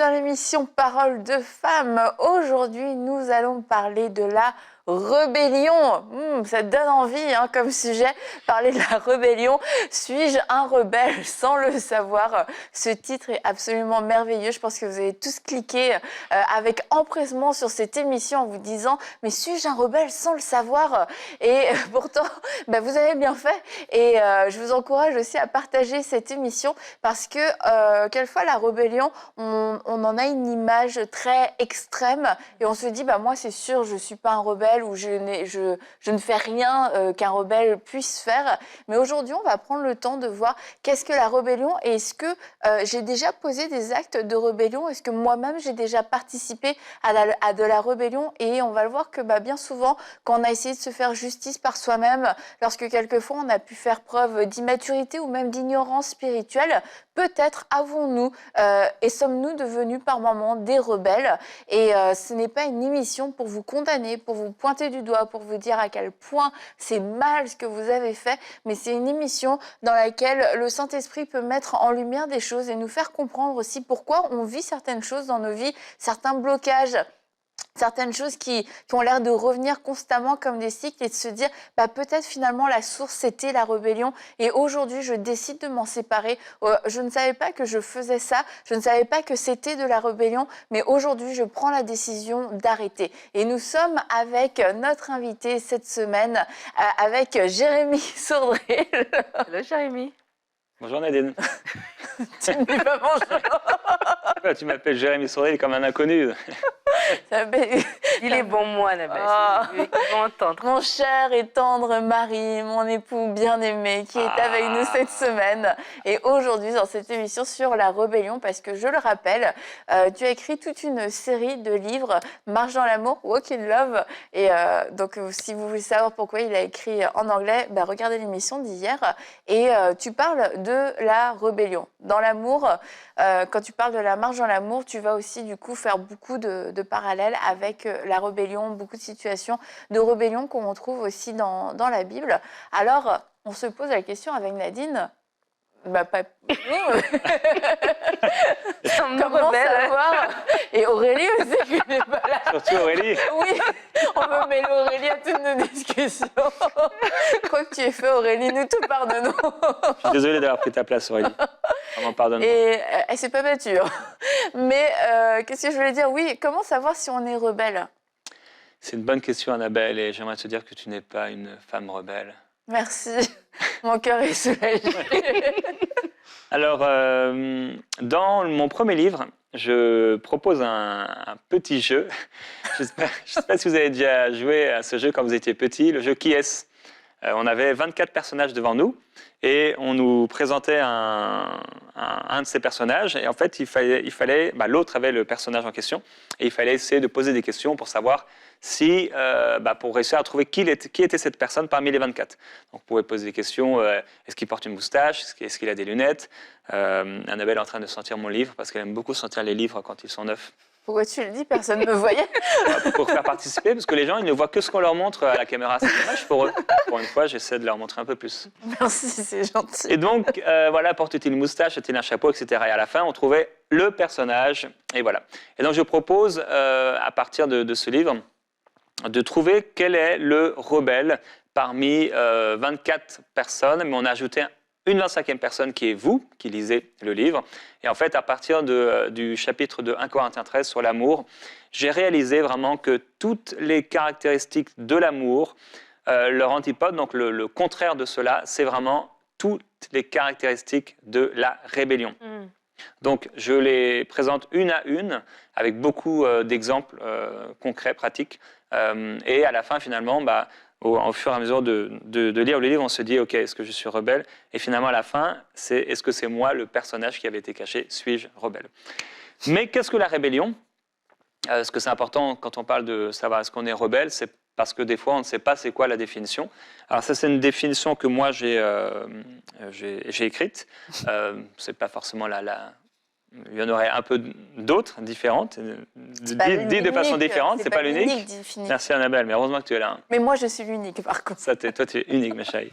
dans l'émission Parole de femmes. Aujourd'hui, nous allons parler de la rébellion. Ça donne envie comme sujet, parler de la rébellion. Suis-je un rebelle sans le savoir? Ce titre est absolument merveilleux. Je pense que vous avez tous cliqué avec empressement sur cette émission en vous disant « Mais suis-je un rebelle sans le savoir ?» Et pourtant, vous avez bien fait. Et je vous encourage aussi à partager cette émission parce que quelquefois, la rébellion, on en a une image très extrême et on se dit moi c'est sûr je suis pas un rebelle ou je ne fais rien qu'un rebelle puisse faire. Mais aujourd'hui on va prendre le temps de voir qu'est-ce que la rébellion et est-ce que j'ai déjà posé des actes de rébellion, est-ce que moi-même j'ai déjà participé à de la rébellion. Et on va le voir que bien souvent quand on a essayé de se faire justice par soi-même, lorsque quelquefois on a pu faire preuve d'immaturité ou même d'ignorance spirituelle, peut-être avons-nous et sommes-nous devenus par moments des rebelles. Et ce n'est pas une émission pour vous condamner, pour vous pointer du doigt, pour vous dire à quel point c'est mal ce que vous avez fait, mais c'est une émission dans laquelle le Saint-Esprit peut mettre en lumière des choses et nous faire comprendre aussi pourquoi on vit certaines choses dans nos vies, certains blocages, certaines choses qui ont l'air de revenir constamment comme des cycles et de se dire peut-être finalement la source c'était la rébellion et aujourd'hui je décide de m'en séparer. Je ne savais pas que je faisais ça, je ne savais pas que c'était de la rébellion, mais aujourd'hui je prends la décision d'arrêter. Et nous sommes avec notre invité cette semaine, avec Jérémy Sourdrel. Hello Jérémy. Bonjour Nadine. Tu ne dis pas bonjour. Tu m'appelles Jérémy Sourdrel comme un inconnu. Il est bon moi, Annabelle. Ils vont entendre. Mon cher et tendre mari, mon époux bien-aimé qui est avec nous cette semaine. Et aujourd'hui, dans cette émission sur la rébellion, parce que je le rappelle, tu as écrit toute une série de livres, Marche dans l'amour, Walk in Love. Et donc, si vous voulez savoir pourquoi il a écrit en anglais, regardez l'émission d'hier. Et tu parles de la rébellion. Dans l'amour, quand tu parles de la marche dans l'amour, tu vas aussi du coup faire beaucoup de parallèles avec la rébellion, beaucoup de situations de rébellion qu'on retrouve aussi dans la Bible. Alors, on se pose la question avec Nadine, pas comment savoir? Et Aurélie aussi, qui n'est pas là. Surtout Aurélie. Oui, on veut mêler Aurélie à toutes nos discussions. Quoi que tu aies fait, Aurélie, nous te pardonnons. Je suis désolé d'avoir pris ta place, Aurélie. Vraiment, pardonne-moi. Et elle s'est pas battue. Mais qu'est-ce que je voulais dire? Oui, comment savoir si on est rebelle? C'est une bonne question, Annabelle, et j'aimerais te dire que tu n'es pas une femme rebelle. Merci. Mon cœur est soulagé. Alors, dans mon premier livre, je propose un petit jeu. Je ne sais pas si vous avez déjà joué à ce jeu quand vous étiez petit, le jeu Qui est-ce? On avait 24 personnages devant nous et on nous présentait un de ces personnages. Et en fait, il fallait l'autre avait le personnage en question et il fallait essayer de poser des questions pour savoir si, pour réussir à trouver qui était cette personne parmi les 24. Donc, vous pouvez poser des questions. Est-ce qu'il porte une moustache? Est-ce qu'il a des lunettes? Annabelle est en train de sentir mon livre parce qu'elle aime beaucoup sentir les livres quand ils sont neufs. Pourquoi tu le dis? Personne ne me voyait. Pour faire participer, parce que les gens, ils ne voient que ce qu'on leur montre à la caméra. C'est dommage pour eux. Pour une fois, j'essaie de leur montrer un peu plus. Merci, c'est gentil. Et donc, porte-t-il une moustache, a-t-il un chapeau, etc. Et à la fin, on trouvait le personnage. Et voilà. Et donc, je propose, à partir de ce livre, de trouver quel est le rebelle parmi 24 personnes. Mais on a ajouté une 25e personne qui est vous, qui lisez le livre. Et en fait, à partir du chapitre de 1 Corinthiens 13 sur l'amour, j'ai réalisé vraiment que toutes les caractéristiques de l'amour, leur antipode, donc le contraire de cela, c'est vraiment toutes les caractéristiques de la rébellion. Donc, je les présente une à une, avec beaucoup d'exemples concrets, pratiques. Et à la fin, finalement, au fur et à mesure de lire le livre, on se dit, OK, est-ce que je suis rebelle? Et finalement, à la fin, est-ce que c'est moi, le personnage qui avait été caché? Suis-je rebelle? Mais qu'est-ce que la rébellion? Ce que c'est important quand on parle de savoir est-ce qu'on est rebelle, c'est parce que des fois, on ne sait pas c'est quoi la définition. Alors ça, c'est une définition que moi, j'ai écrite. C'est pas forcément il y en aurait un peu d'autres, différentes, dites de façon différente, c'est pas l'unique. Merci Annabelle, mais heureusement que tu es là. Mais moi, je suis l'unique, par contre. Toi, tu es unique, ma chérie.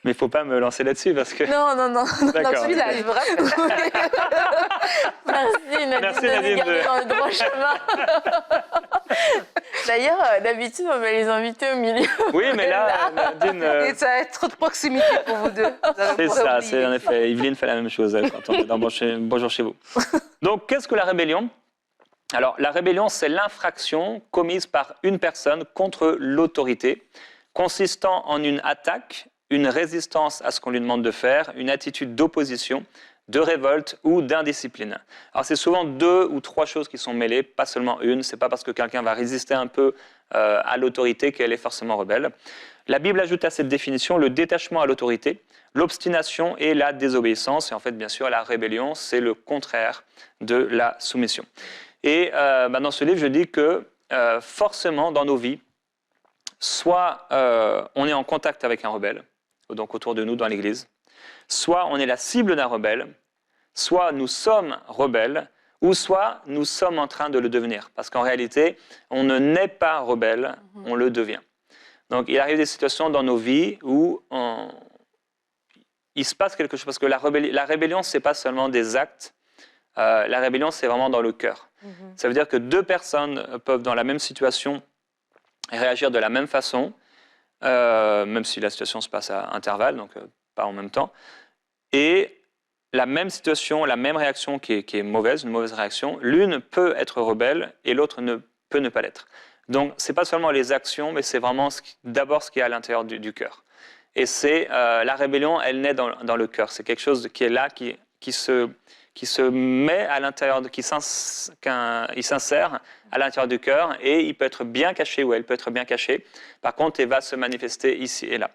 Mais il ne faut pas me lancer là-dessus parce que... Non, D'accord. Celui-là, je me rappelle. Merci Nadine, Merci, de Nadine, nous garder de- dans le droit chemin. D'ailleurs, d'habitude, on va les inviter au milieu. Oui, mais là, Nadine... Et ça va être trop de proximité pour vous deux. C'est ça, c'est en effet. Yveline fait la même chose quand on est dans Bonjour chez vous. Donc, qu'est-ce que la rébellion? Alors, la rébellion, c'est l'infraction commise par une personne contre l'autorité, consistant en une attaque, une résistance à ce qu'on lui demande de faire, une attitude d'opposition, de révolte ou d'indiscipline. Alors, c'est souvent 2 ou 3 choses qui sont mêlées, pas seulement une. C'est pas parce que quelqu'un va résister un peu à l'autorité qu'elle est forcément rebelle. La Bible ajoute à cette définition le détachement à l'autorité, l'obstination et la désobéissance. Et en fait, bien sûr, la rébellion, c'est le contraire de la soumission. Et dans ce livre, je dis que forcément, dans nos vies, soit on est en contact avec un rebelle, donc autour de nous dans l'Église, soit on est la cible d'un rebelle, soit nous sommes rebelles, ou soit nous sommes en train de le devenir. Parce qu'en réalité, on ne naît pas rebelle, on le devient. Donc il arrive des situations dans nos vies où il se passe quelque chose. Parce que la rébellion, ce n'est pas seulement des actes, la rébellion, c'est vraiment dans le cœur. Ça veut dire que 2 personnes peuvent, dans la même situation, réagir de la même façon, même si la situation se passe à intervalles, donc pas en même temps. Et la même situation, la même réaction qui est mauvaise, une mauvaise réaction, l'une peut être rebelle et l'autre peut ne pas l'être. Donc, ce n'est pas seulement les actions, mais c'est vraiment d'abord ce qui est à l'intérieur du cœur. Et c'est la rébellion, elle naît dans le cœur. C'est quelque chose qui est là, qui se met à l'intérieur, il s'insère à l'intérieur du cœur et il peut être bien caché ou elle peut être bien cachée. Par contre, il va se manifester ici et là.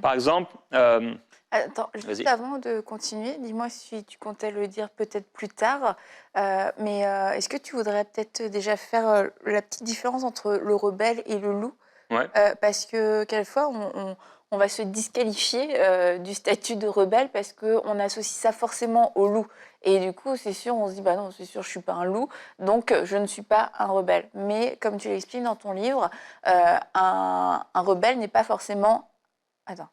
Par exemple... Attends, juste avant de continuer, dis-moi si tu comptais le dire peut-être plus tard, mais est-ce que tu voudrais peut-être déjà faire la petite différence entre le rebelle et le loup? Ouais. Parce que quelquefois, on va se disqualifier du statut de rebelle parce qu'on associe ça forcément au loup. Et du coup, c'est sûr, on se dit, bah non, c'est sûr, je ne suis pas un loup, donc je ne suis pas un rebelle. Mais comme tu l'expliques dans ton livre, un rebelle n'est pas forcément... Attends.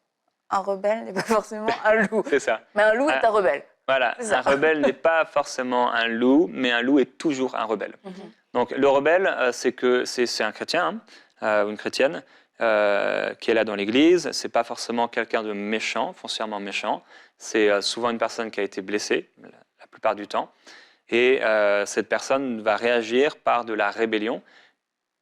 Un rebelle n'est pas forcément un loup. C'est ça. Mais un loup est un rebelle. Voilà, un rebelle n'est pas forcément un loup, mais un loup est toujours un rebelle. Donc le rebelle, c'est un chrétien ou une chrétienne qui est là dans l'Église. C'est pas forcément quelqu'un de méchant, foncièrement méchant. C'est souvent une personne qui a été blessée, la plupart du temps. Et cette personne va réagir par de la rébellion.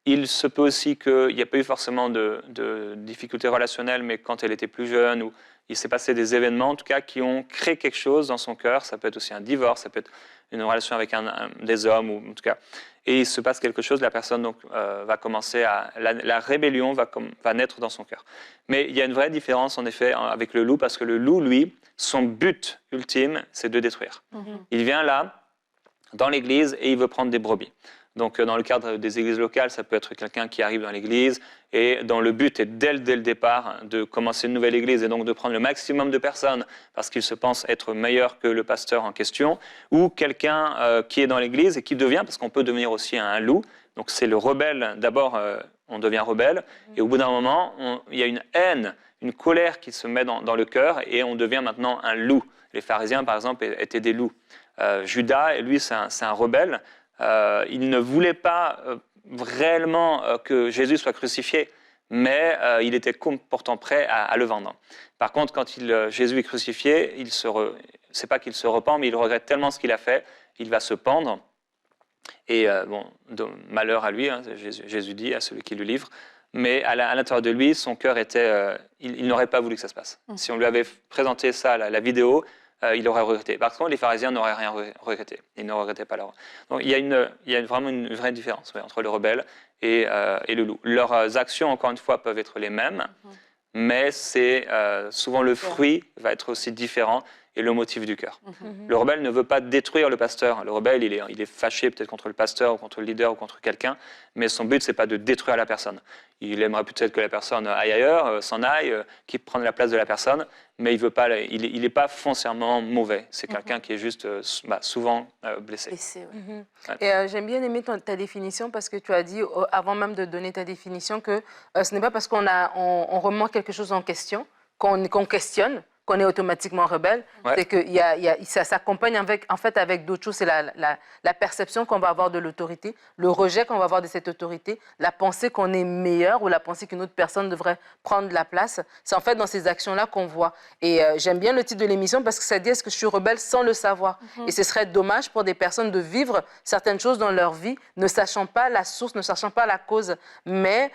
Il se peut aussi qu'il n'y ait pas eu forcément de difficultés relationnelles, mais quand elle était plus jeune, ou il s'est passé des événements, en tout cas, qui ont créé quelque chose dans son cœur. Ça peut être aussi un divorce, ça peut être une relation avec des hommes, ou en tout cas. Et il se passe quelque chose, la personne donc, va commencer à... La rébellion va naître dans son cœur. Mais il y a une vraie différence, en effet, avec le loup, parce que le loup, lui, son but ultime, c'est de détruire. Il vient là, dans l'église, et il veut prendre des brebis. Donc, dans le cadre des églises locales, ça peut être quelqu'un qui arrive dans l'église et dont le but est dès le départ de commencer une nouvelle église et donc de prendre le maximum de personnes parce qu'il se pense être meilleur que le pasteur en question, ou quelqu'un qui est dans l'église et qui devient, parce qu'on peut devenir aussi un loup, donc c'est le rebelle, d'abord on devient rebelle et au bout d'un moment, il y a une haine, une colère qui se met dans le cœur et on devient maintenant un loup. Les pharisiens, par exemple, étaient des loups. Judas, lui, c'est un rebelle. Il ne voulait pas réellement que Jésus soit crucifié, mais il était pourtant prêt à le vendre. Par contre, quand Jésus est crucifié, c'est pas qu'il se repent, mais il regrette tellement ce qu'il a fait, il va se pendre. Et malheur à lui, hein, Jésus dit à celui qui le livre, mais à l'intérieur de lui, son cœur était... il n'aurait pas voulu que ça se passe. Si on lui avait présenté ça, la vidéo, il aurait regretté. Par contre, les pharisiens n'auraient rien regretté. Ils ne regrettaient pas leur... Donc, il y a vraiment une vraie différence entre le rebelle et le loup. Leurs actions, encore une fois, peuvent être les mêmes, mais c'est souvent le fruit va être aussi différent et le motif du cœur. Le rebelle ne veut pas détruire le pasteur. Le rebelle, il est fâché peut-être contre le pasteur ou contre le leader ou contre quelqu'un, mais son but, c'est pas de détruire la personne. Il aimerait peut-être que la personne aille ailleurs, s'en aille, qu'il prenne la place de la personne, mais il n'est pas foncièrement mauvais. C'est quelqu'un qui est juste souvent blessé. Et j'aime bien aimer ta définition parce que tu as dit, avant même de donner ta définition, que ce n'est pas parce qu'on remet quelque chose en question qu'on questionne, qu'on est automatiquement rebelle, c'est que ça s'accompagne avec d'autres choses. C'est la perception qu'on va avoir de l'autorité, le rejet qu'on va avoir de cette autorité, la pensée qu'on est meilleur ou la pensée qu'une autre personne devrait prendre la place. C'est en fait dans ces actions-là qu'on voit. Et j'aime bien le titre de l'émission parce que ça dit est-ce que je suis rebelle sans le savoir. Et ce serait dommage pour des personnes de vivre certaines choses dans leur vie, ne sachant pas la source, ne sachant pas la cause, mais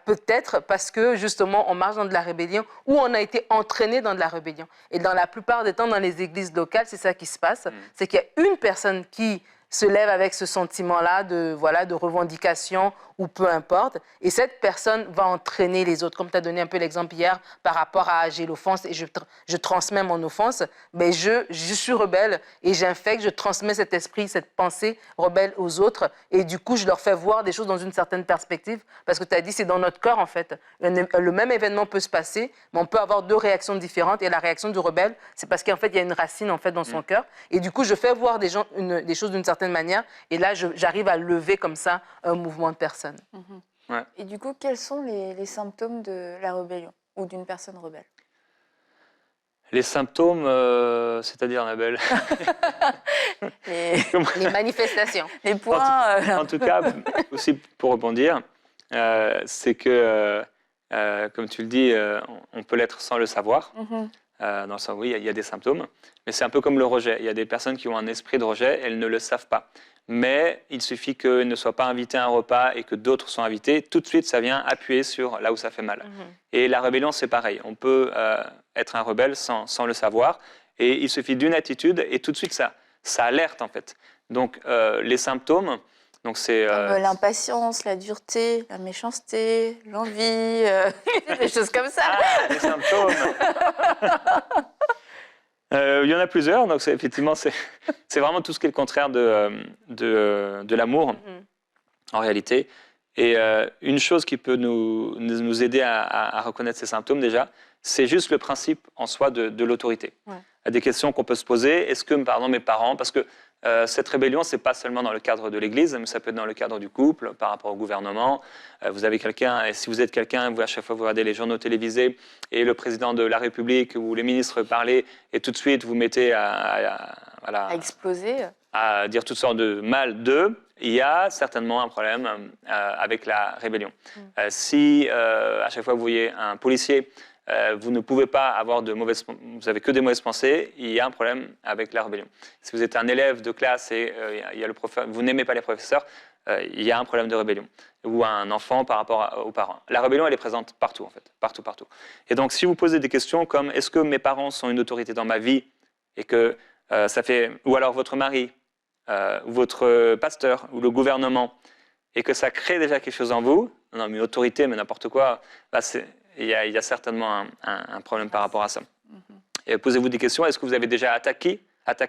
peut-être parce que, justement, on marche dans de la rébellion ou on a été entraîné dans de la rébellion. Et dans la plupart des temps, dans les églises locales, c'est ça qui se passe. C'est qu'il y a une personne qui se lève avec ce sentiment-là de revendication ou peu importe. Et cette personne va entraîner les autres. Comme tu as donné un peu l'exemple hier par rapport à j'ai l'offense et je transmets mon offense, mais je suis rebelle et j'infecte, je transmets cet esprit, cette pensée rebelle aux autres. Et du coup, je leur fais voir des choses dans une certaine perspective. Parce que tu as dit, c'est dans notre corps, en fait. Le même événement peut se passer, mais on peut avoir deux réactions différentes. Et la réaction du rebelle, c'est parce qu'en fait, il y a une racine en fait, dans son cœur. Et du coup, je fais voir des choses d'une certaine manière. Et là, j'arrive à lever comme ça un mouvement de personnes. Ouais. Et du coup, quels sont les symptômes de la rébellion ou d'une personne rebelle? Les symptômes, c'est-à-dire, Annabelle? Les manifestations. Les points. En tout cas, aussi pour rebondir, c'est que, comme tu le dis, on peut l'être sans le savoir. Dans le sens, oui, il y a des symptômes, mais c'est un peu comme le rejet. Il y a des personnes qui ont un esprit de rejet, elles ne le savent pas. Mais il suffit qu'elles ne soient pas invitées à un repas et que d'autres soient invités, tout de suite, ça vient appuyer sur là où ça fait mal. Et la rébellion, c'est pareil. On peut être un rebelle sans le savoir, et il suffit d'une attitude, et tout de suite, ça alerte, en fait. Donc, les symptômes, donc c'est... l'impatience, la dureté, la méchanceté, l'envie, des choses comme ça. Les symptômes. Il y en a plusieurs, donc effectivement, c'est vraiment tout ce qui est le contraire de l'amour, en réalité. Et une chose qui peut nous aider à reconnaître ces symptômes, déjà, c'est juste le principe en soi de l'autorité. Il y a des questions qu'on peut se poser. Est-ce que, pardon, mes parents, parce que cette rébellion, ce n'est pas seulement dans le cadre de l'Église, mais ça peut être dans le cadre du couple, par rapport au gouvernement. Vous avez quelqu'un, et si vous êtes quelqu'un, à chaque fois vous regardez les journaux télévisés et le président de la République ou les ministres parler, et tout de suite vous mettez à exploser, à dire toutes sortes de mal d'eux, il y a certainement un problème avec la rébellion. Si à chaque fois vous voyez un policier, vous ne pouvez pas avoir vous avez que des mauvaises pensées, il y a un problème avec la rébellion. Si vous êtes un élève de classe et il y a vous n'aimez pas les professeurs, il y a un problème de rébellion. Ou un enfant par rapport aux parents. La rébellion, elle est présente partout, en fait. Partout, partout. Et donc, si vous posez des questions comme « Est-ce que mes parents sont une autorité dans ma vie ?» et que ça fait... Ou alors votre mari, ou votre pasteur, ou le gouvernement, et que ça crée déjà quelque chose en vous, non, mais une autorité, mais n'importe quoi, bah il y a certainement un problème par rapport à ça. Et posez-vous des questions. Est-ce que vous avez déjà attaqué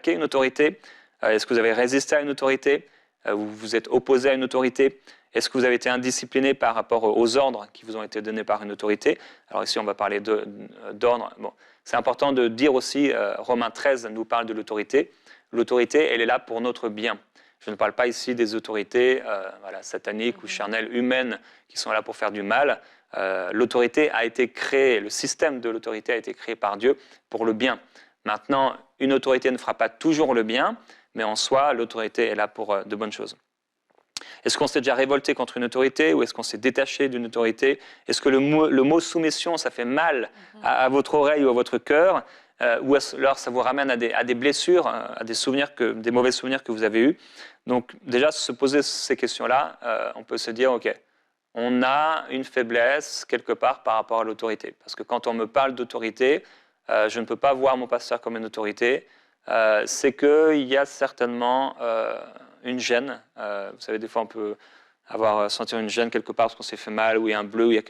une autorité? Est-ce que vous avez résisté à une autorité? Vous vous êtes opposé à une autorité? Est-ce que vous avez été indiscipliné par rapport aux ordres qui vous ont été donnés par une autorité? Alors ici, on va parler d'ordre. Bon, c'est important de dire aussi, Romains 13 nous parle de l'autorité. L'autorité, elle est là pour notre bien. Je ne parle pas ici des autorités sataniques ou charnelles, humaines, qui sont là pour faire du mal. L'autorité a été créée, le système de l'autorité a été créé par Dieu pour le bien. Maintenant, une autorité ne fera pas toujours le bien, mais en soi, l'autorité est là pour de bonnes choses. Est-ce qu'on s'est déjà révolté contre une autorité ou est-ce qu'on s'est détaché d'une autorité? Est-ce que le mot soumission, ça fait mal à votre oreille ou à votre cœur? Ou alors ça vous ramène à des blessures, à des mauvais souvenirs que vous avez eus? Donc déjà, se poser ces questions-là, on peut se dire, OK, on a une faiblesse quelque part par rapport à l'autorité. Parce que quand on me parle d'autorité, je ne peux pas voir mon pasteur comme une autorité. C'est qu'il y a certainement une gêne. Vous savez, des fois, on peut sentir une gêne quelque part parce qu'on s'est fait mal, ou il y a un bleu.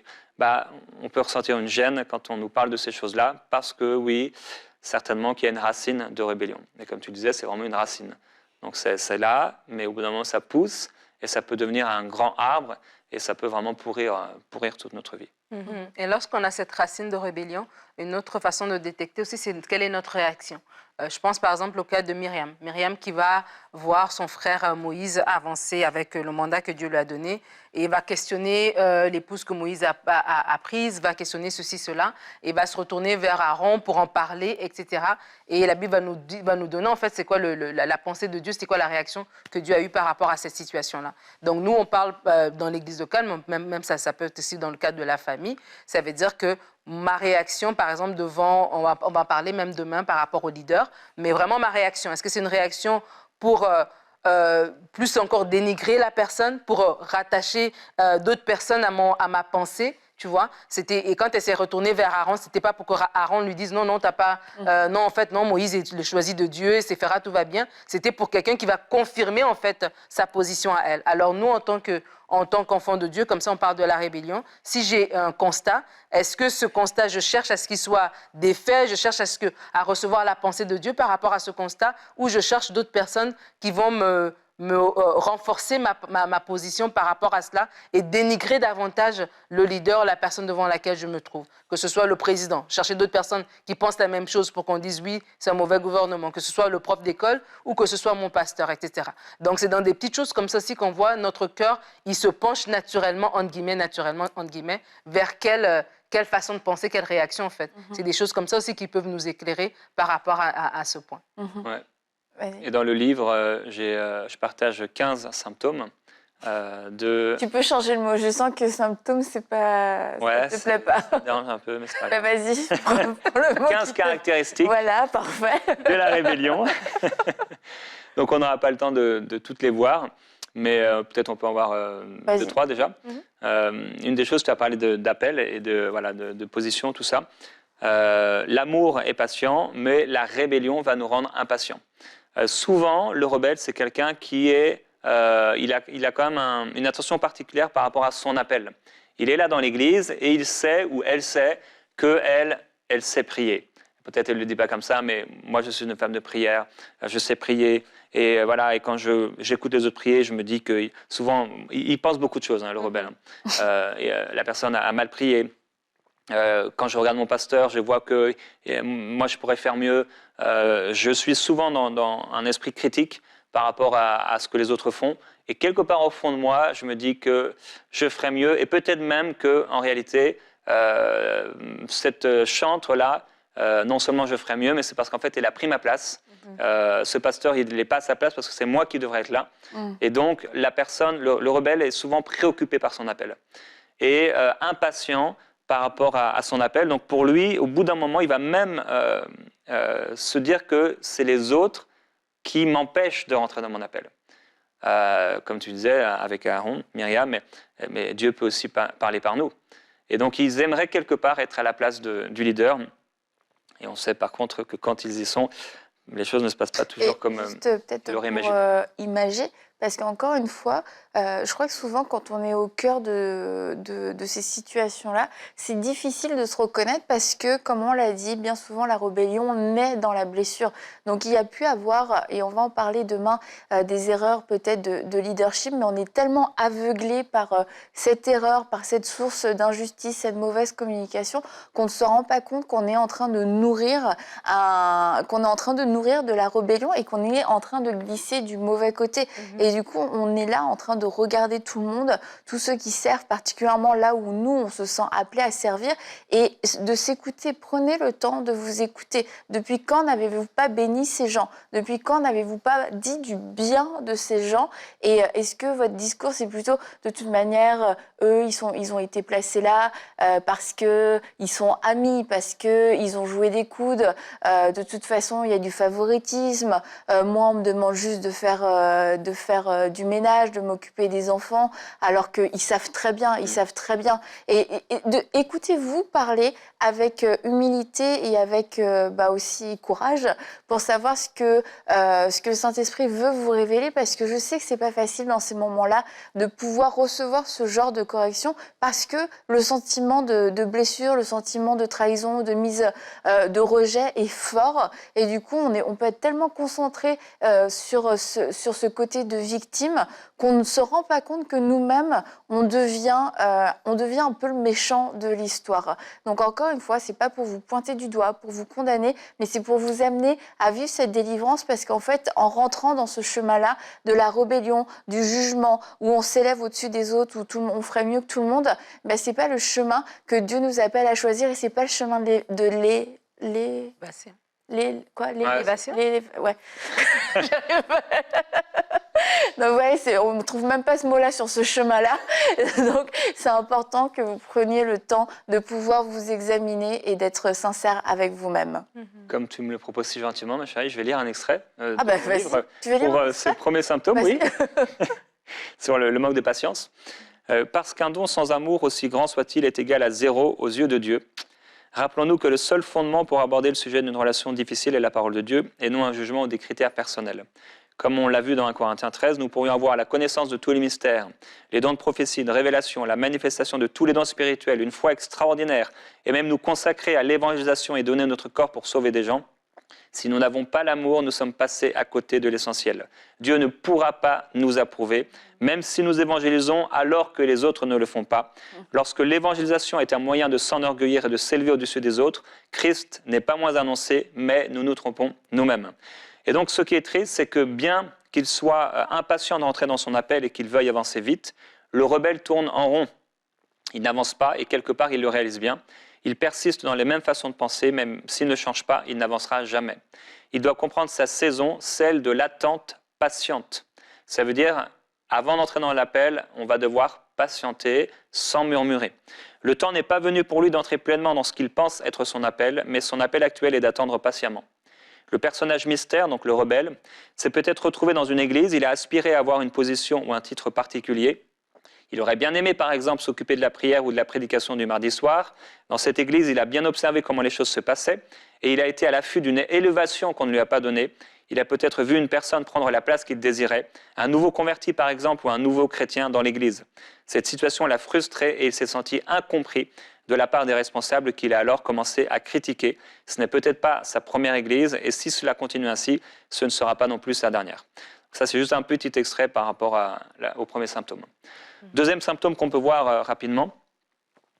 On peut ressentir une gêne quand on nous parle de ces choses-là, parce que, oui, certainement qu'il y a une racine de rébellion. Et comme tu disais, c'est vraiment une racine. Donc c'est là, mais au bout d'un moment, ça pousse, et ça peut devenir un grand arbre, et ça peut vraiment pourrir toute notre vie. Et lorsqu'on a cette racine de rébellion, une autre façon de détecter aussi, c'est quelle est notre réaction. Je pense par exemple au cas de Myriam. Myriam qui va voir son frère Moïse avancer avec le mandat que Dieu lui a donné et va questionner l'épouse que Moïse a prise, va questionner ceci, cela, et va se retourner vers Aaron pour en parler, etc. Et la Bible va nous donner en fait c'est quoi la pensée de Dieu, c'est quoi la réaction que Dieu a eue par rapport à cette situation-là. Donc nous, on parle dans l'église locale, même ça peut être aussi dans le cadre de la famille, ça veut dire que ma réaction, par exemple, devant, on va parler même demain par rapport au leader, mais vraiment ma réaction, est-ce que c'est une réaction pour plus encore dénigrer la personne, pour rattacher d'autres personnes à ma pensée, tu vois? Et quand elle s'est retournée vers Aaron, c'était pas pour que Aaron lui dise non, t'as pas, non, en fait, non, Moïse est le choisi de Dieu, et Séphira, tout va bien. C'était pour quelqu'un qui va confirmer, en fait, sa position à elle. Alors, nous, en tant qu'enfant de Dieu, comme ça, on parle de la rébellion. Si j'ai un constat, est-ce que ce constat, je cherche à ce qu'il soit défait, je cherche à recevoir la pensée de Dieu par rapport à ce constat, ou je cherche d'autres personnes qui vont me renforcer ma position par rapport à cela et dénigrer davantage le leader, la personne devant laquelle je me trouve. Que ce soit le président, chercher d'autres personnes qui pensent la même chose pour qu'on dise oui, c'est un mauvais gouvernement, que ce soit le prof d'école ou que ce soit mon pasteur, etc. Donc c'est dans des petites choses comme ça aussi qu'on voit notre cœur, il se penche naturellement, entre guillemets, vers quelle façon de penser, quelle réaction en fait. C'est des choses comme ça aussi qui peuvent nous éclairer par rapport à ce point. Ouais. Et dans le livre, je partage 15 symptômes de... Tu peux changer le mot. Je sens que symptômes, c'est pas... Ouais, ça te plaît pas. Ça dérange un peu, mais c'est pas grave. Vas-y, prends le mot 15 caractéristiques Voilà, parfait. de la rébellion. Donc on n'aura pas le temps de toutes les voir, mais peut-être on peut en voir 2, 3 déjà. Une des choses, tu as parlé d'appel et de position, tout ça. L'amour est patient, mais la rébellion va nous rendre impatients. Souvent, le rebelle, c'est quelqu'un qui est, il a quand même une attention particulière par rapport à son appel. Il est là dans l'église et il sait ou elle sait qu'elle sait prier. Peut-être elle ne le dit pas comme ça, mais moi je suis une femme de prière, je sais prier. Et voilà, et quand j'écoute les autres prier, je me dis que souvent, il pense beaucoup de choses, hein, le rebelle. La personne a mal prié. Quand je regarde mon pasteur, je vois que moi, je pourrais faire mieux. Je suis souvent dans un esprit critique par rapport à ce que les autres font. Et quelque part au fond de moi, je me dis que je ferais mieux. Et peut-être même qu'en réalité, cette chantre-là, non seulement je ferais mieux, mais c'est parce qu'en fait, elle a pris ma place. Ce pasteur, il n'est pas à sa place parce que c'est moi qui devrais être là. Et donc, la personne, le rebelle est souvent préoccupé par son appel. Et impatient par rapport à son appel. Donc pour lui, au bout d'un moment, il va même se dire que c'est les autres qui m'empêchent de rentrer dans mon appel. Comme tu disais avec Aaron, Myriam, mais Dieu peut aussi parler par nous. Et donc ils aimeraient quelque part être à la place du leader. Et on sait par contre que quand ils y sont, les choses ne se passent pas toujours comme peut-être leur imager. Parce qu'encore une fois, je crois que souvent, quand on est au cœur de ces situations-là, c'est difficile de se reconnaître parce que, comme on l'a dit, bien souvent, la rébellion naît dans la blessure. Donc, il y a pu avoir, et on va en parler demain, des erreurs peut-être de leadership, mais on est tellement aveuglé par cette erreur, par cette source d'injustice, cette mauvaise communication, qu'on ne se rend pas compte qu'on est en train de nourrir de la rébellion et qu'on est en train de glisser du mauvais côté. Et du coup, on est là en train de regarder tout le monde, tous ceux qui servent, particulièrement là où nous, on se sent appelés à servir, et de s'écouter. Prenez le temps de vous écouter. Depuis quand n'avez-vous pas béni ces gens? Depuis quand n'avez-vous pas dit du bien de ces gens? Et est-ce que votre discours, c'est plutôt, de toute manière, eux, ils ont été placés là parce qu'ils sont amis, parce qu'ils ont joué des coudes, de toute façon, il y a du favoritisme, moi, on me demande juste de faire du ménage, de m'occuper des enfants, alors qu'ils savent très bien, Et écoutez-vous parler avec humilité et avec aussi courage pour savoir ce que le Saint-Esprit veut vous révéler, parce que je sais que c'est pas facile dans ces moments-là de pouvoir recevoir ce genre de correction, parce que le sentiment de blessure, le sentiment de trahison, de mise, de rejet est fort, et du coup on peut être tellement concentré sur ce côté de victime qu'on ne se rend pas compte que nous-mêmes, on devient un peu le méchant de l'histoire. Donc encore une fois, c'est pas pour vous pointer du doigt, pour vous condamner, mais c'est pour vous amener à vivre cette délivrance parce qu'en fait, en rentrant dans ce chemin-là de la rébellion, du jugement, où on s'élève au-dessus des autres, où on ferait mieux que tout le monde, ben, c'est pas le chemin que Dieu nous appelle à choisir et c'est pas le chemin ouais. Donc ouais, on ne trouve même pas ce mot-là sur ce chemin-là. Donc c'est important que vous preniez le temps de pouvoir vous examiner et d'être sincère avec vous-même. Comme tu me le proposes si gentiment, ma chérie, je vais lire un extrait de ton livre tu veux lire pour ce premier symptôme, oui, sur le manque de patience. Parce qu'un don sans amour, aussi grand soit-il, est égal à 0 aux yeux de Dieu. Rappelons-nous que le seul fondement pour aborder le sujet d'une relation difficile est la parole de Dieu, et non un jugement ou des critères personnels. Comme on l'a vu dans 1 Corinthiens 13, nous pourrions avoir la connaissance de tous les mystères, les dons de prophétie, de révélation, la manifestation de tous les dons spirituels, une foi extraordinaire, et même nous consacrer à l'évangélisation et donner notre corps pour sauver des gens. Si nous n'avons pas l'amour, nous sommes passés à côté de l'essentiel. Dieu ne pourra pas nous approuver, même si nous évangélisons alors que les autres ne le font pas. Lorsque l'évangélisation est un moyen de s'enorgueillir et de s'élever au-dessus des autres, Christ n'est pas moins annoncé, mais nous nous trompons nous-mêmes. Et donc ce qui est triste, c'est que bien qu'il soit impatient d'entrer dans son appel et qu'il veuille avancer vite, le rebelle tourne en rond. Il n'avance pas et quelque part il le réalise bien. Il persiste dans les mêmes façons de penser, même s'il ne change pas, il n'avancera jamais. Il doit comprendre sa saison, celle de l'attente patiente. Ça veut dire, avant d'entrer dans l'appel, on va devoir patienter sans murmurer. Le temps n'est pas venu pour lui d'entrer pleinement dans ce qu'il pense être son appel, mais son appel actuel est d'attendre patiemment. Le personnage mystère, donc le rebelle, s'est peut-être retrouvé dans une église, il a aspiré à avoir une position ou un titre particulier. Il aurait bien aimé, par exemple, s'occuper de la prière ou de la prédication du mardi soir. Dans cette église, il a bien observé comment les choses se passaient et il a été à l'affût d'une élévation qu'on ne lui a pas donnée. Il a peut-être vu une personne prendre la place qu'il désirait, un nouveau converti, par exemple, ou un nouveau chrétien dans l'église. Cette situation l'a frustré et il s'est senti incompris de la part des responsables qu'il a alors commencé à critiquer. Ce n'est peut-être pas sa première église et si cela continue ainsi, ce ne sera pas non plus sa dernière. Ça, c'est juste un petit extrait par rapport au premier symptôme. Deuxième symptôme qu'on peut voir rapidement,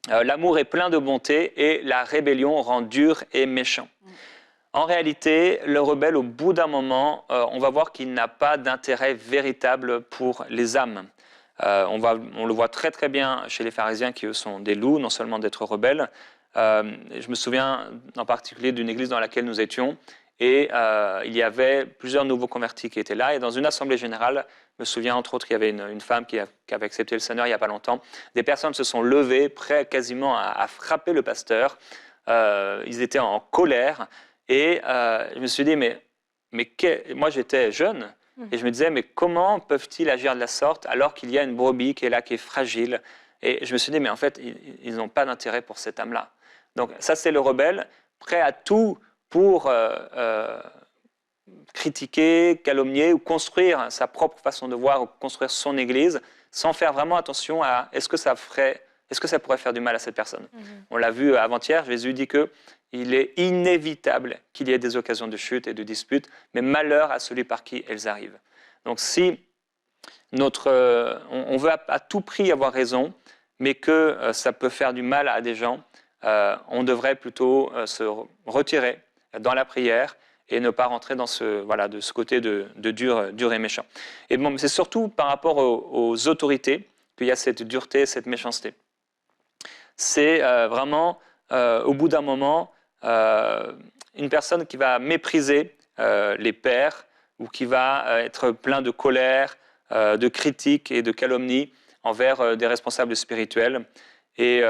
l'amour est plein de bonté et la rébellion rend dur et méchant. En réalité, le rebelle, au bout d'un moment, on va voir qu'il n'a pas d'intérêt véritable pour les âmes. On le voit très très bien chez les pharisiens qui eux sont des loups, non seulement d'être rebelles. Je me souviens en particulier d'une église dans laquelle nous étions et il y avait plusieurs nouveaux convertis qui étaient là et dans une assemblée générale, je me souviens entre autres qu'il y avait une femme qui avait accepté le Seigneur il n'y a pas longtemps. Des personnes se sont levées, prêtes quasiment à frapper le pasteur. Ils étaient en colère et je me suis dit moi j'étais jeune. Et je me disais, mais comment peuvent-ils agir de la sorte alors qu'il y a une brebis qui est là, qui est fragile? Et je me suis dit, mais en fait, ils n'ont pas d'intérêt pour cette âme-là. Donc ça, c'est le rebelle, prêt à tout pour critiquer, calomnier ou construire sa propre façon de voir ou construire son église sans faire vraiment attention à est-ce que ça pourrait faire du mal à cette personne. On l'a vu avant-hier, Jésus dit qu'il est inévitable qu'il y ait des occasions de chute et de dispute, mais malheur à celui par qui elles arrivent. Donc si on veut à tout prix avoir raison, mais que ça peut faire du mal à des gens, on devrait plutôt se retirer dans la prière et ne pas rentrer dans de ce côté de dur et méchant. Et bon, c'est surtout par rapport aux autorités qu'il y a cette dureté, cette méchanceté. C'est vraiment, au bout d'un moment, une personne qui va mépriser les pairs ou qui va être plein de colère, de critiques et de calomnies envers des responsables spirituels. Et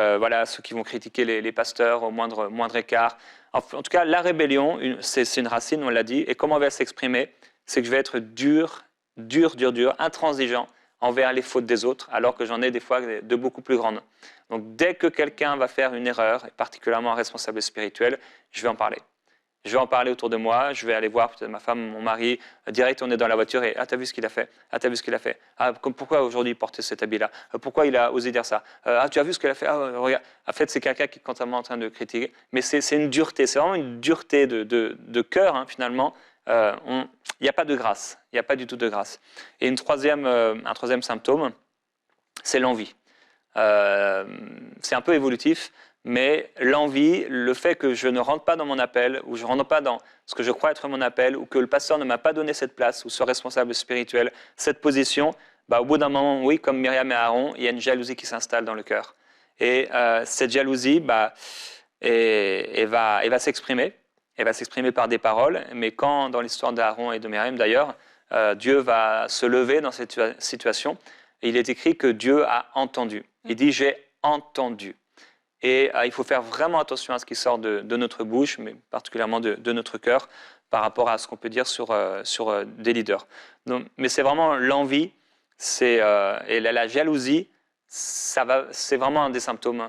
ceux qui vont critiquer les pasteurs au moindre écart. En tout cas, la rébellion, c'est une racine, on l'a dit. Et comment elle va s'exprimer? C'est que je vais être dur, intransigeant envers les fautes des autres, alors que j'en ai des fois de beaucoup plus grandes. Donc dès que quelqu'un va faire une erreur, et particulièrement un responsable spirituel, je vais en parler. Je vais en parler autour de moi, je vais aller voir peut-être ma femme, mon mari, direct on est dans la voiture et « Ah, t'as vu ce qu'il a fait? Ah, t'as vu ce qu'il a fait? Ah, pourquoi aujourd'hui il portait cet habit-là? Pourquoi il a osé dire ça? Ah, tu as vu ce qu'il a fait? Ah, regarde. » En fait, c'est quelqu'un qui est constamment en train de critiquer. Mais c'est une dureté, c'est vraiment une dureté de cœur, finalement, il n'y a pas de grâce. Il n'y a pas du tout de grâce. Et un troisième symptôme, c'est l'envie. C'est un peu évolutif, mais l'envie, le fait que je ne rentre pas dans mon appel, ou je ne rentre pas dans ce que je crois être mon appel, ou que le pasteur ne m'a pas donné cette place, ou ce responsable spirituel, cette position, au bout d'un moment, oui, comme Myriam et Aaron, il y a une jalousie qui s'installe dans le cœur. Et cette jalousie, elle va s'exprimer. Elle va s'exprimer par des paroles, mais quand, dans l'histoire d'Aaron et de Myriam d'ailleurs, Dieu va se lever dans cette situation, il est écrit que Dieu a entendu. Il dit « j'ai entendu ». Et il faut faire vraiment attention à ce qui sort de notre bouche, mais particulièrement de notre cœur, par rapport à ce qu'on peut dire sur des leaders. Donc, mais c'est vraiment l'envie, et la jalousie, c'est vraiment un des symptômes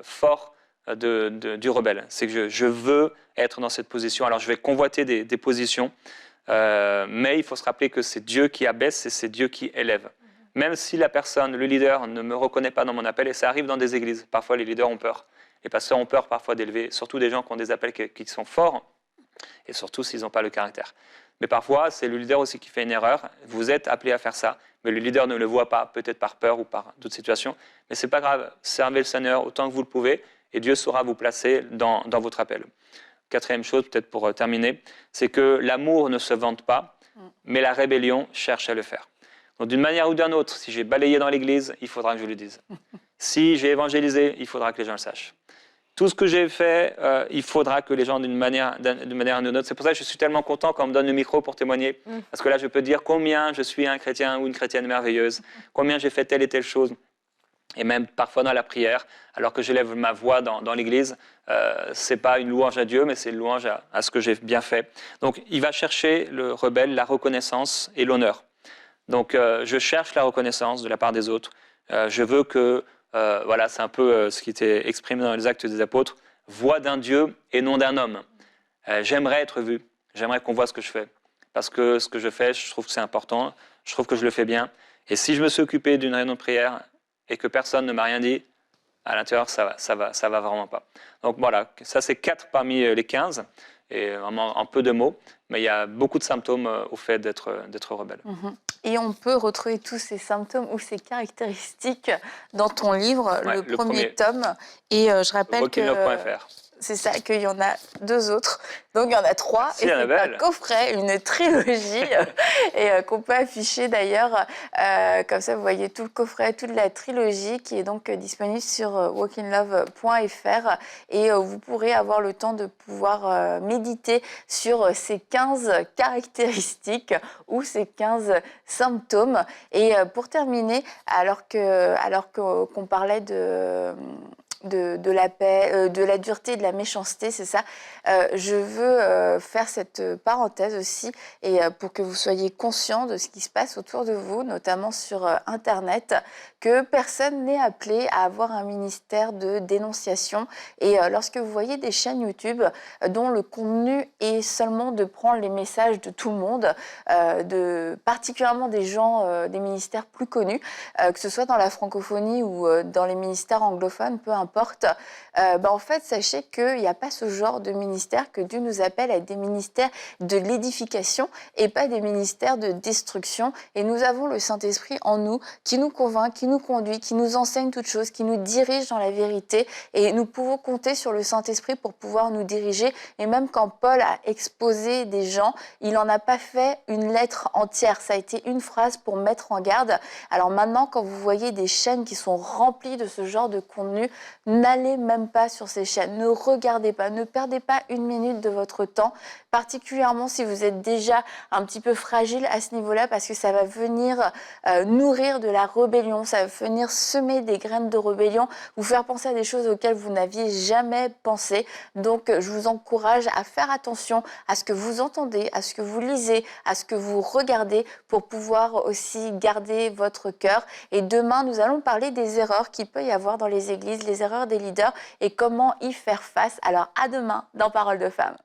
forts du rebelle. C'est que je veux être dans cette position. Alors je vais convoiter des positions, mais il faut se rappeler que c'est Dieu qui abaisse et c'est Dieu qui élève. Même si la personne, le leader, ne me reconnaît pas dans mon appel, et ça arrive dans des églises. Parfois, les leaders ont peur. Les pasteurs ont peur parfois d'élever, surtout des gens qui ont des appels qui sont forts, et surtout s'ils n'ont pas le caractère. Mais parfois, c'est le leader aussi qui fait une erreur. Vous êtes appelé à faire ça, mais le leader ne le voit pas, peut-être par peur ou par d'autres situations. Mais ce n'est pas grave, servez le Seigneur autant que vous le pouvez, et Dieu saura vous placer dans votre appel. Quatrième chose, peut-être pour terminer, c'est que l'amour ne se vante pas, mais la rébellion cherche à le faire. Donc, d'une manière ou d'une autre, si j'ai balayé dans l'église, il faudra que je le dise. Si j'ai évangélisé, il faudra que les gens le sachent. Tout ce que j'ai fait, il faudra que les gens, d'une manière ou d'une autre... C'est pour ça que je suis tellement content quand on me donne le micro pour témoigner. Parce que là, je peux dire combien je suis un chrétien ou une chrétienne merveilleuse, combien j'ai fait telle et telle chose. Et même parfois dans la prière, alors que je lève ma voix dans l'église, ce n'est pas une louange à Dieu, mais c'est une louange à ce que j'ai bien fait. Donc, il va chercher, le rebelle, la reconnaissance et l'honneur. Donc, je cherche la reconnaissance de la part des autres. Je veux que, voilà, c'est un peu ce qui était exprimé dans les Actes des Apôtres, voix d'un Dieu et non d'un homme. J'aimerais être vu, j'aimerais qu'on voit ce que je fais. Parce que ce que je fais, je trouve que c'est important, je trouve que je le fais bien. Et si je me suis occupé d'une réunion de prière et que personne ne m'a rien dit, à l'intérieur, ça va vraiment pas. Donc voilà, ça c'est 4 parmi les 15, et vraiment en peu de mots, mais il y a beaucoup de symptômes au fait d'être rebelle. Et on peut retrouver tous ces symptômes ou ces caractéristiques dans ton livre, le premier tome. Et je rappelle que c'est ça, qu'il y en a 2 autres. Donc il y en a 3. Merci, et c'est Annabelle. un coffret, une trilogie, et qu'on peut afficher d'ailleurs. Comme ça, vous voyez tout le coffret, toute la trilogie qui est donc disponible sur walkinlove.fr. Et vous pourrez avoir le temps de pouvoir méditer sur ces 15 caractéristiques ou ces 15 symptômes. Et pour terminer, alors qu'on parlait de la paix, de la dureté, de la méchanceté, c'est ça. Je veux faire cette parenthèse aussi, et pour que vous soyez conscients de ce qui se passe autour de vous, notamment sur Internet, que personne n'est appelé à avoir un ministère de dénonciation. Et lorsque vous voyez des chaînes YouTube dont le contenu est seulement de prendre les messages de tout le monde, particulièrement des gens, des ministères plus connus, que ce soit dans la francophonie ou dans les ministères anglophones, peu importe, en fait, sachez qu'il n'y a pas ce genre de ministère, que Dieu nous appelle à des ministères de l'édification et pas des ministères de destruction. Et nous avons le Saint-Esprit en nous qui nous convainc, qui nous conduit, qui nous enseigne toutes choses, qui nous dirige dans la vérité. Et nous pouvons compter sur le Saint-Esprit pour pouvoir nous diriger. Et même quand Paul a exposé des gens, il n'en a pas fait une lettre entière. Ça a été une phrase pour mettre en garde. Alors maintenant, quand vous voyez des chaînes qui sont remplies de ce genre de contenu, n'allez même pas sur ces chaînes, ne regardez pas, ne perdez pas une minute de votre temps, particulièrement si vous êtes déjà un petit peu fragile à ce niveau-là, parce que ça va venir nourrir de la rébellion, ça va venir semer des graines de rébellion, vous faire penser à des choses auxquelles vous n'aviez jamais pensé. Donc je vous encourage à faire attention à ce que vous entendez, à ce que vous lisez, à ce que vous regardez, pour pouvoir aussi garder votre cœur. Et demain, nous allons parler des erreurs qu'il peut y avoir dans les églises, les erreurs des leaders et comment y faire face. Alors à demain dans Parole de Femme.